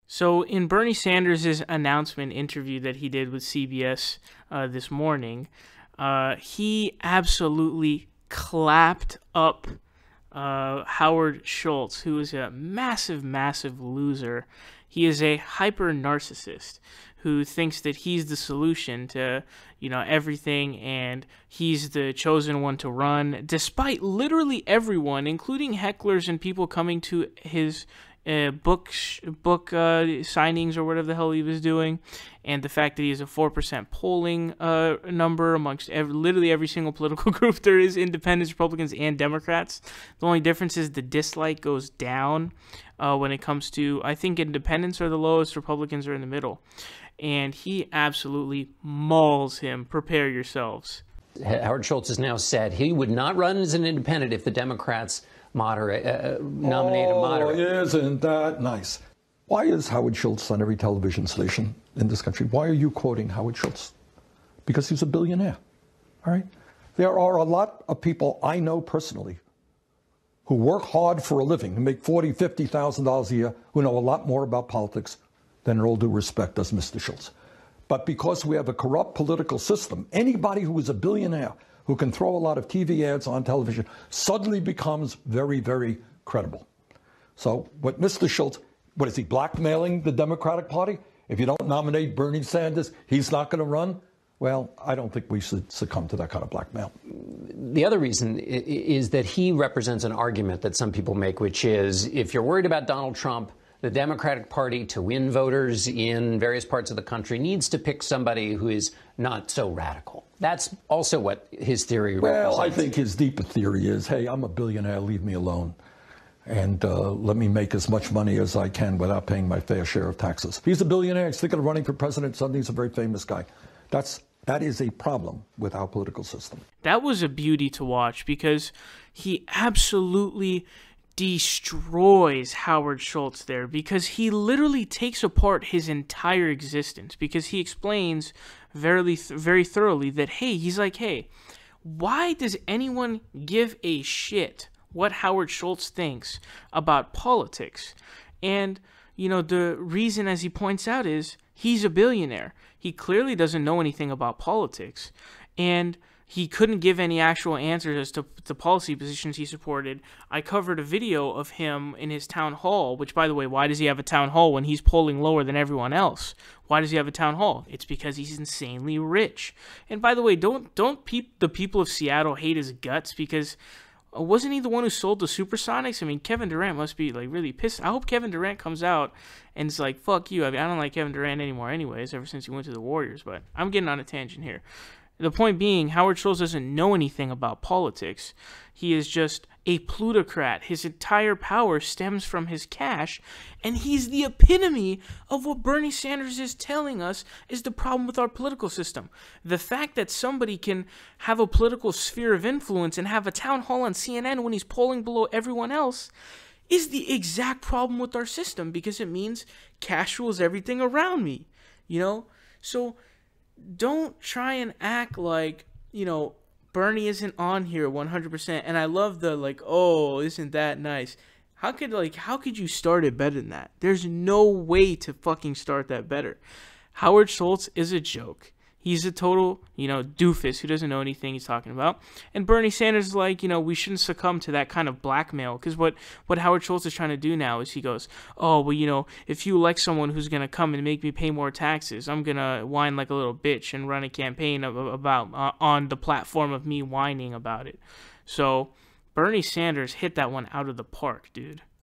So in Bernie Sanders' announcement interview that he did with CBS this morning, he absolutely clapped up Howard Schultz, who is a massive, massive loser. He is a hyper narcissist who thinks that he's the solution to, everything, and he's the chosen one to run, despite literally everyone, including hecklers and people coming to his book signings or whatever the hell he was doing, and the fact that he has a 4% polling number amongst literally every single political group there is, independents, Republicans, and Democrats. The only difference is the dislike goes down when it comes to, I think independents are the lowest, Republicans are in the middle. And he absolutely mauls him. Prepare yourselves. Howard Schultz has now said he would not run as an independent if the Democrats nominate a moderate. Oh, isn't that nice? Why is Howard Schultz on every television station in this country? Why are you quoting Howard Schultz? Because he's a billionaire, all right? There are a lot of people I know personally who work hard for a living, who make $40,000, $50,000 a year, who know a lot more about politics than, in all due respect, does Mr. Schultz. But because we have a corrupt political system, anybody who is a billionaire who can throw a lot of TV ads on television suddenly becomes very, very credible. So what Mr. Schultz, what is he, blackmailing the Democratic Party? If you don't nominate Bernie Sanders, he's not going to run? Well, I don't think we should succumb to that kind of blackmail. The other reason is that he represents an argument that some people make, which is if you're worried about Donald Trump, the Democratic Party, to win voters in various parts of the country, needs to pick somebody who is not so radical. That's also what his theory represents. Well, I think his deeper theory is, hey, I'm a billionaire, leave me alone. And let me make as much money as I can without paying my fair share of taxes. He's a billionaire. He's thinking of running for president. Suddenly he's a very famous guy. That is a problem with our political system. That was a beauty to watch because he absolutely destroys Howard Schultz there, because he literally takes apart his entire existence, because he explains very thoroughly that, hey, why does anyone give a shit what Howard Schultz thinks about politics? And, the reason, as he points out, is he's a billionaire. He clearly doesn't know anything about politics, and he couldn't give any actual answers as to the policy positions he supported. I covered a video of him in his town hall, which, by the way, why does he have a town hall when he's polling lower than everyone else? Why does he have a town hall? It's because he's insanely rich. And by the way, don't the people of Seattle hate his guts because wasn't he the one who sold the Supersonics? I mean, Kevin Durant must be really pissed. I hope Kevin Durant comes out and is like, fuck you. I mean, I don't like Kevin Durant anymore anyways, ever since he went to the Warriors, but I'm getting on a tangent here. The point being, Howard Schultz doesn't know anything about politics. He is just a plutocrat. His entire power stems from his cash, and he's the epitome of what Bernie Sanders is telling us is the problem with our political system. The fact that somebody can have a political sphere of influence and have a town hall on CNN when he's polling below everyone else is the exact problem with our system, because it means cash rules everything around me, So don't try and act like, Bernie isn't on here 100%. And I love the oh, isn't that nice? How could you start it better than that? There's no way to fucking start that better. Howard Schultz is a joke. He's a total, doofus who doesn't know anything he's talking about. And Bernie Sanders is we shouldn't succumb to that kind of blackmail. Because what Howard Schultz is trying to do now is he goes, oh, well, if you elect someone who's going to come and make me pay more taxes, I'm going to whine like a little bitch and run a campaign about on the platform of me whining about it. So Bernie Sanders hit that one out of the park, dude.